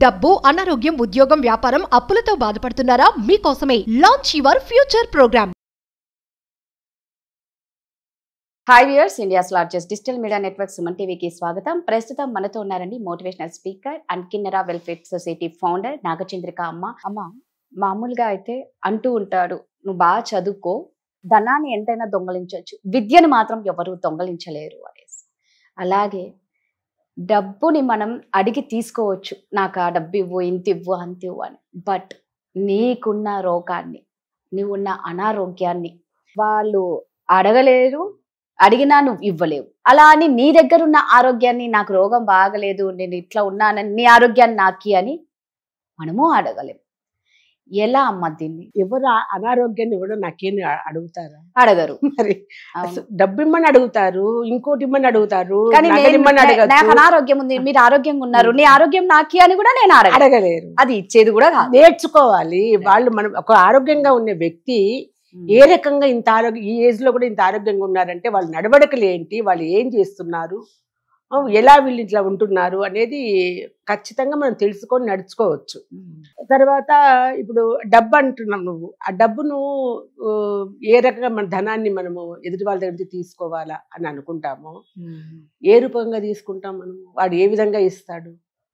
డబ్బు, అనారోగ్యం, ఉద్యోగం, వ్యాపారం, అప్పులతో బాధపడుతున్నారా? మీకోసమే launch your future program. Hi viewers, India's largest digital media network Suman టీవీకి స్వాగతం. ప్రస్తుతం మనతో ఉన్నారండి motivational speaker and Kinnera welfare society founder Nagachandrika అమ్మ. మామూలుగా అయితే అంటూ ఉంటాడు, నువ్వు బాగా చదువుకో, ధనాన్ని ఎంతైనా దొంగలించవచ్చు, విద్యను మాత్రం ఎవరు దొంగలించలేరు అనేసి. అలాగే డబ్బుని మనం అడిగి తీసుకోవచ్చు, నాకు ఆ డబ్బు ఇవ్వు, ఇంత ఇవ్వు, అంత ఇవ్వు అని. బట్ నీకున్న రోగాన్ని, నీవున్న అనారోగ్యాన్ని వాళ్ళు అడగలేరు, అడిగినా నువ్వు ఇవ్వలేవు. అలా అని నీ దగ్గర ఉన్న ఆరోగ్యాన్ని, నాకు రోగం బాగలేదు, నేను ఇట్లా ఉన్నానని నీ ఆరోగ్యాన్ని నాకి అని మనము అడగలేము. ఎలా అమ్మ దీన్ని? ఎవరు అనారోగ్యాన్ని ఎవరు నాకేం అడుగుతారా? అడగరు. మరి డబ్బు ఇమ్మని అడుగుతారు, ఇంకోటి ఇమ్మని అడుగుతారు, కానీ నాకు అనారోగ్యం ఉంది, మీరు ఆరోగ్యంగా ఉన్నారు, నీ ఆరోగ్యం నాకి అని కూడా నేను అడగలేరు. అది ఇచ్చేది కూడా కాదు. నేర్చుకోవాలి. వాళ్ళు మనం ఒక ఆరోగ్యంగా ఉన్న వ్యక్తి ఏ రకంగా ఇంత ఆరోగ్యం, ఈ ఏజ్ లో కూడా ఇంత ఆరోగ్యంగా ఉన్నారంటే వాళ్ళ నడవడికలు ఏంటి, వాళ్ళు ఏం చేస్తున్నారు, ఎలా వీళ్ళు ఇట్లా ఉంటున్నారు అనేది ఖచ్చితంగా మనం తెలుసుకొని నడుచుకోవచ్చు. తర్వాత ఇప్పుడు డబ్బు అంటున్నాం, నువ్వు ఆ డబ్బును ఏ రకంగా మన ధనాన్ని మనము ఎదుటి వాళ్ళ దగ్గర నుంచి తీసుకోవాలా అని అనుకుంటామో, ఏ రూపంగా తీసుకుంటాం మనం, వాడు ఏ విధంగా ఇస్తాడు,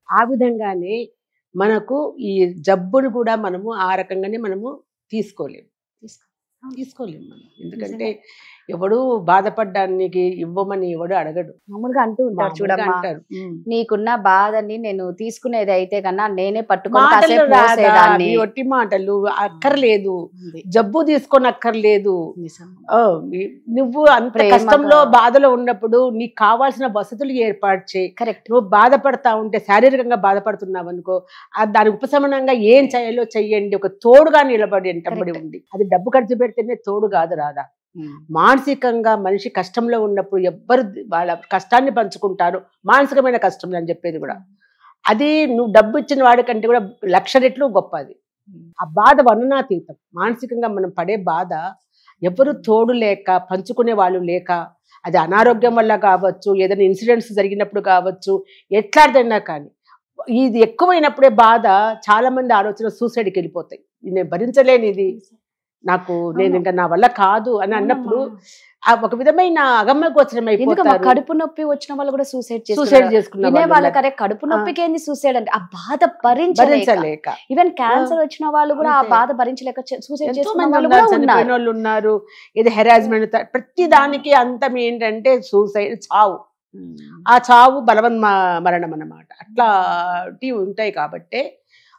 ఆ విధంగానే మనకు ఈ జబ్బును కూడా మనము ఆ రకంగానే మనము తీసుకోలేము మనం. ఎందుకంటే ఎవడు బాధపడ్డానికి ఇవ్వమని ఎవడు అడగడు. మామూలుగా అంటూ ఉంటారు, చూడమ్మా నీకున్న బాధని నేను తీసుకునేది అయితే కన్నా నేనే పట్టుకుని ఒట్టి మాటలు అక్కర్లేదు, జబ్బు తీసుకొని అక్కర్లేదు. నువ్వు అంత కష్టంలో బాధలో ఉన్నప్పుడు నీకు కావాల్సిన వసతులు ఏర్పాటు చేయి. కరెక్ట్. నువ్వు బాధపడతా ఉంటే, శారీరకంగా బాధపడుతున్నావు అనుకో, దాని ఉపశమనంగా ఏం చేయాలో చెయ్యండి. ఒక తోడుగా నిలబడి ఎంటబడి ఉంది. అది డబ్బు ఖర్చు పెడితేనే తోడు కాదు రాదా. మానసికంగా మనిషి కష్టంలో ఉన్నప్పుడు ఎవ్వరు వాళ్ళ కష్టాన్ని పంచుకుంటారు, మానసికమైన కష్టం అని చెప్పేది కూడా. అది నువ్వు డబ్బు ఇచ్చిన వాడికంటే కూడా 1,00,000 రెట్లు గొప్ప. అది ఆ బాధ వర్ణనాతీతం. మానసికంగా మనం పడే బాధ ఎవరు తోడు లేక, పంచుకునే వాళ్ళు లేక, అది అనారోగ్యం వల్ల కావచ్చు, ఏదైనా ఇన్సిడెంట్స్ జరిగినప్పుడు కావచ్చు, ఎట్లాంటిదైనా కానీ ఇది ఎక్కువైనప్పుడే బాధ చాలా మంది ఆలోచన సూసైడ్కి వెళ్ళిపోతాయి. నేను భరించలేని ఇది, నాకు నేను ఇంకా నా వల్ల కాదు అని అన్నప్పుడు ఒక విధమైన అగమ్యగోచరం అయిపోతారు. కడుపు నొప్పి వచ్చిన వాళ్ళు కూడా సూసైడ్ చేసుకునే వాళ్ళకరే కడుపు నొప్పికి ఏంది సూసైడ్ అంటే, ఆ బాధ భరించలేక. ఈవెన్ క్యాన్సర్ వచ్చిన వాళ్ళు కూడా ఆ బాధ భరించలేక సూసైడ్ చేసుకునే వాళ్ళు ఉన్నారు. ఏదో హెరాస్మెంట్, ప్రతి దానికి అంతం ఏంటంటే సూసైడ్, చావు. ఆ చావు బలవన్ మరణం అన్నమాట. అట్లాంటివి ఉంటాయి. కాబట్టి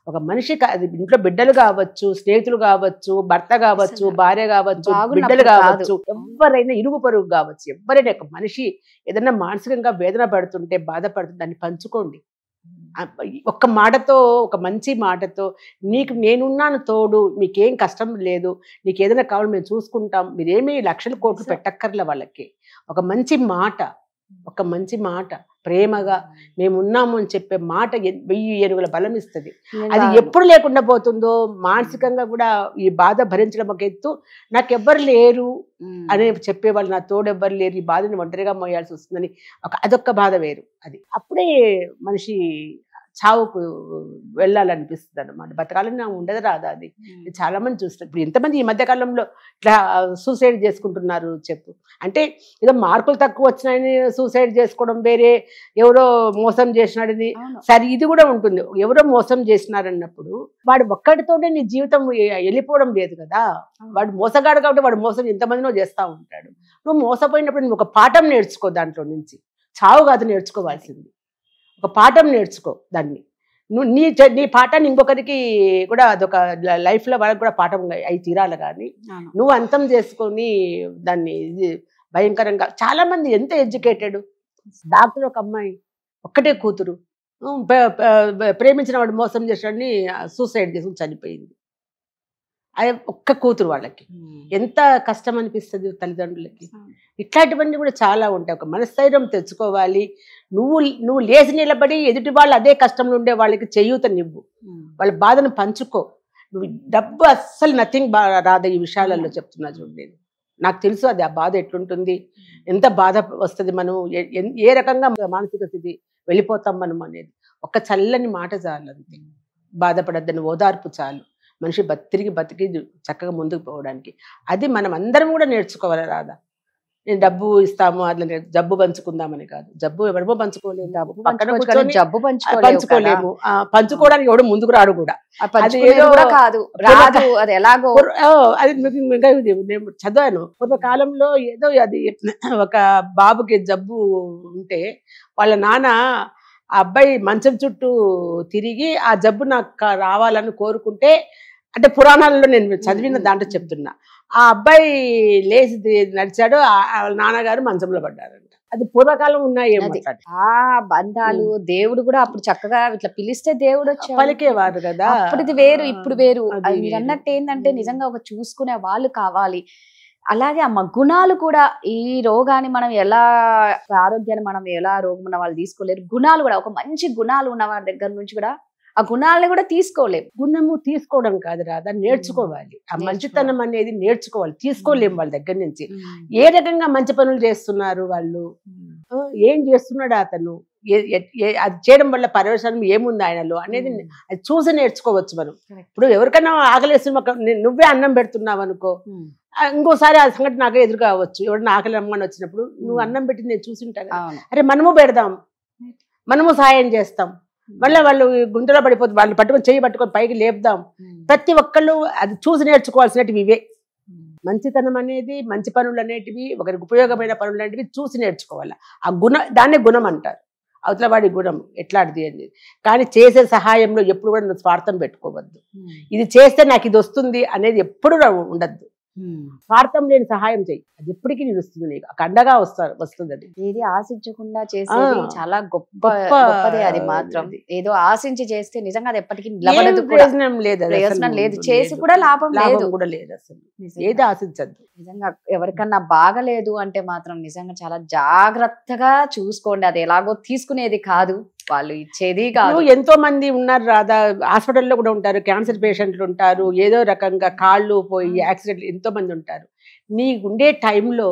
ఒక మనిషికి అది ఇంట్లో బిడ్డలు కావచ్చు, స్నేహితులు కావచ్చు, భర్త కావచ్చు, భార్య కావచ్చు, బిడ్డలు కావచ్చు, ఎవరైనా ఇరుగు పొరుగు కావచ్చు, ఎవరైనా ఒక మనిషి ఏదైనా మానసికంగా వేదన పడుతుంటే, బాధపడుతుంటే దాన్ని పంచుకోండి. ఒక్క మాటతో, ఒక మంచి మాటతో, నీకు నేనున్నాను తోడు, మీకేం కష్టం లేదు, నీకు ఏదైనా కావాలి మేము చూసుకుంటాం, మీరేమీ లక్షల కోట్లు పెట్టక్కర్లే వాళ్ళకి. ఒక మంచి మాట ప్రేమగా మేమున్నాము అని చెప్పే మాట 1000 ఏనుగుల బలం ఇస్తుంది. అది ఎప్పుడు లేకుండా పోతుందో, మానసికంగా కూడా ఈ బాధ భరించడం ఒక ఎత్తు. నాకెవ్వరు లేరు అని చెప్పేవాళ్ళు, నా తోడు ఎవ్వరు లేరు, ఈ బాధని ఒంటరిగా మోయాల్సి వస్తుందని అదొక్క బాధ వేరు. అది అప్పుడే మనిషి చావుకు వెళ్ళాలనిపిస్తుంది అన్నమాట. బతకాలని ఉండదు రాదా. అది చాలా మంది చూస్తారు. ఇప్పుడు ఎంతమంది ఈ మధ్య కాలంలో ఇట్లా సూసైడ్ చేసుకుంటున్నారు చెప్పు. అంటే ఏదో మార్కులు తక్కువ వచ్చినాయని సూసైడ్ చేసుకోవడం వేరే, ఎవరో మోసం చేసినాడని సరే ఇది కూడా ఉంటుంది. ఎవరో మోసం చేసినారన్నప్పుడు వాడు ఒక్కడితోనే నీ జీవితం వెళ్ళిపోవడం లేదు కదా. వాడు మోసగాడు కాబట్టి వాడు మోసం ఎంతమందినో చేస్తూ ఉంటాడు. నువ్వు మోసపోయినప్పుడు నువ్వు ఒక పాఠం నేర్చుకో, దాంట్లో నుంచి చావు కాదు నేర్చుకోవాల్సింది, ఒక పాఠం నేర్చుకో. దాన్ని నువ్వు నీ పాఠాన్ని ఇంకొకరికి కూడా అదొక లైఫ్లో వాళ్ళకి కూడా పాఠం అయి తీరాలి. కానీ నువ్వు అంతం చేసుకొని దాన్ని భయంకరంగా. చాలా మంది ఎంత ఎడ్యుకేటెడ్, డాక్టర్ ఒక అమ్మాయి, ఒక్కటే కూతురు, ప్రేమించిన వాడు మోసం చేసాడని సూసైడ్ చేసుకుని చనిపోయింది. అది ఒక్క కూతురు. వాళ్ళకి ఎంత కష్టం అనిపిస్తుంది తల్లిదండ్రులకి. ఇట్లాంటివన్నీ కూడా చాలా ఉంటాయి. ఒక మనస్థైర్యం తెచ్చుకోవాలి. నువ్వు లేచి నిలబడి ఎదుటి వాళ్ళు అదే కష్టంలో ఉండే వాళ్ళకి చేయూతనివ్వు, వాళ్ళ బాధను పంచుకో. నువ్వు డబ్బు అస్సలు నథింగ్ రాదా ఈ విషయాలలో చెప్తున్నా చూడండి. నాకు తెలుసు అది ఆ బాధ ఎట్లుంటుంది, ఎంత బాధ వస్తుంది, మనం ఏ రకంగా మానసిక స్థితి వెళ్ళిపోతాం మనం అనేది. ఒక్క చల్లని మాట చాలు అంతే. బాధపడద్దని ఓదార్పు చాలు మనిషి తిరిగి బతికి చక్కగా ముందుకు పోవడానికి. అది మనం అందరం కూడా నేర్చుకోవాలి రాదా. నేను డబ్బు ఇస్తాము అట్లా జబ్బు పంచుకుందామని కాదు. జబ్బు ఎవరికో పంచుకోలేము, పక్కన కూర్చొని జబ్బు పంచుకోలేము. పంచుకోవడానికి ఎవడు ముందుకు రాడు కూడా. కాదు అది ఎలాగో అది నేను చదివాను పూర్వకాలంలో. ఏదో అది ఒక బాబుకి జబ్బు ఉంటే వాళ్ళ నాన్న ఆ అబ్బాయి మంచం చుట్టూ తిరిగి ఆ జబ్బు నాకు రావాలని కోరుకుంటే, అంటే పురాణాలలో నేను చదివిన దాంట్లో చెప్తున్నా, ఆ అబ్బాయి లేచి నడిచాడు, నాన్నగారు మంచంలో పడ్డారంట. అది పూర్వకాలం ఉన్నాయేమో. ఆ బంధాలు దేవుడు కూడా అప్పుడు చక్కగా ఇట్లా పిలిస్తే దేవుడు పలికేవారు కదా. అప్పుడు వేరు ఇప్పుడు వేరు. మీరు అన్నట్టు ఏంటంటే నిజంగా ఒక చూసుకునే వాళ్ళు కావాలి. అలాగే అమ్మ గుణాలు కూడా, ఈ రోగాన్ని మనం ఎలా, ఆరోగ్యాన్ని మనం ఎలా, రోగం ఉన్న వాళ్ళు తీసుకోలేరు. గుణాలు కూడా, ఒక మంచి గుణాలు ఉన్న వారి దగ్గర నుంచి కూడా ఆ గుణాలను కూడా తీసుకోలేము. గుణము తీసుకోవడం కాదు రాదా, నేర్చుకోవాలి. ఆ మంచితనం అనేది నేర్చుకోవాలి, తీసుకోలేము వాళ్ళ దగ్గర నుంచి. ఏ రకంగా మంచి పనులు చేస్తున్నారు వాళ్ళు, ఏం చేస్తున్నాడు అతను, అది చేయడం వల్ల పర్యవసానం ఏముంది ఆయనలో అనేది అది చూసి నేర్చుకోవచ్చు మనం. ఇప్పుడు ఎవరికైనా ఆకలేసి నువ్వే అన్నం పెడుతున్నావు అనుకో, ఇంకోసారి ఆ సంఘటన నాకు ఎదురు కావచ్చు. ఎవరైనా ఆకలి అమ్మని వచ్చినప్పుడు నువ్వు అన్నం పెట్టి నేను చూసింటాను, అరే మనము పెడదాం, మనము సహాయం చేస్తాం. మళ్ళీ వాళ్ళు గుంటలో పడిపోతుంది, వాళ్ళు పట్టుకొని చెయ్యి పట్టుకొని పైకి లేపుదాం. ప్రతి ఒక్కళ్ళు అది చూసి నేర్చుకోవాల్సినవి ఇవే. మంచితనం అనేది, మంచి పనులు అనేటివి, ఒకరికి ఉపయోగమైన పనులు అనేటివి చూసి నేర్చుకోవాలి. ఆ దాన్నే గుణం అంటారు. అవతల వాడి గుణం ఎట్లాంటిది అనేది. కానీ చేసే సహాయంలో ఎప్పుడు కూడా నువ్వు స్వార్థం పెట్టుకోవద్దు. ఇది చేస్తే నాకు ఇది వస్తుంది అనేది ఎప్పుడు ఉండద్దు. స్వార్థం లేని సహాయం చెయ్యి, అది ఎప్పటికీ నిలుస్తుంది, నీకు అండగా వస్తుంది. అది ఏది ఆశించకుండా చేసేది చాలా గొప్పదే. అది మాత్రం ఏదో ఆశించి చేస్తే నిజంగా అది ఎప్పటికీ ప్రయోజనం లేదు, చేసి కూడా లాభం కూడా లేదు. అసలు ఏది ఆశించద్దు. నిజంగా ఎవరికన్నా బాగలేదు అంటే మాత్రం నిజంగా చాలా జాగ్రత్తగా చూసుకోండి. అది ఎలాగో తీసుకునేది కాదు, వాళ్ళు ఇచ్చేది కాదు. ఎంతో మంది ఉన్నారు రాదా, హాస్పిటల్లో కూడా ఉంటారు, క్యాన్సర్ పేషెంట్లు ఉంటారు, ఏదో రకంగా కాళ్ళు పోయి యాక్సిడెంట్లు ఎంతో మంది ఉంటారు. నీకుండే టైంలో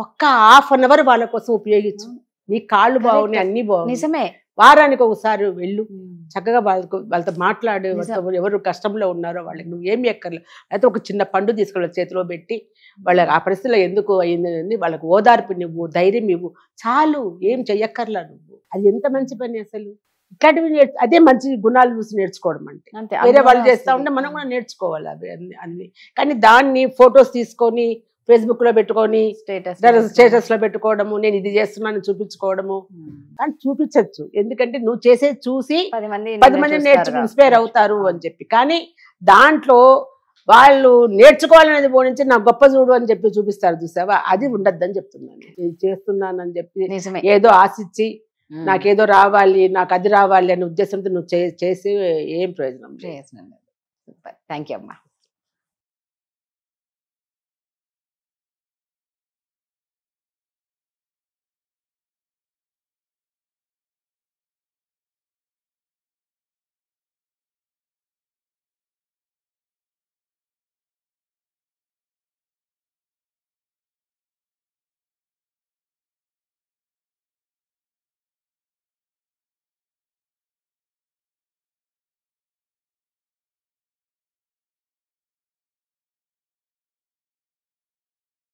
ఒక్క ½ అవర్ వాళ్ళ కోసం ఉపయోగించు. నీ కాళ్ళు బాగున్నాయి, అన్ని బాగున్నాయి, నిజమే. వారానికి ఒకసారి వెళ్ళు, చక్కగా వాళ్ళతో మాట్లాడు. ఎవరు కష్టంలో ఉన్నారో వాళ్ళకి నువ్వు ఏమి ఎక్కర్లేదు, అయితే ఒక చిన్న పండు తీసుకెళ్ళి చేతిలో పెట్టి వాళ్ళకి ఆ పరిస్థితిలో ఎందుకు అయిందని వాళ్ళకి ఓదార్పు నువ్వు, ధైర్యం ఇవ్వు, చాలు. ఏం చెయ్యక్కర్లా నువ్వు. అది ఎంత మంచి పని అసలు. ఇట్లాంటివి అదే మంచి గుణాలు చూసి నేర్చుకోవడం అంటే. వేరే వాళ్ళు చేస్తా ఉంటే మనం కూడా నేర్చుకోవాలి అవి అన్ని. కానీ దాన్ని ఫొటోస్ తీసుకొని ఫేస్బుక్ లో పెట్టుకొని స్టేటస్ లో పెట్టుకోవడము, నేను ఇది చేస్తున్నాను చూపించుకోవడము. కానీ చూపించచ్చు, ఎందుకంటే నువ్వు చేసేది చూసి 10 మంది నేర్చుకుని ఇన్స్పైర్ అవుతారు అని చెప్పి. కానీ దాంట్లో వాళ్ళు నేర్చుకోవాలనేది పోనించి నా గొప్ప చూడు అని చెప్పి చూపిస్తారు, చూసావా, అది ఉండద్దని చెప్తున్నాను. నేను చేస్తున్నానని చెప్పి ఏదో ఆశించి నాకేదో రావాలి, నాకు అది రావాలి అనే ఉద్దేశంతో నువ్వు చేసి ఏం ప్రయోజనం లేదు. థ్యాంక్ యూ అమ్మా.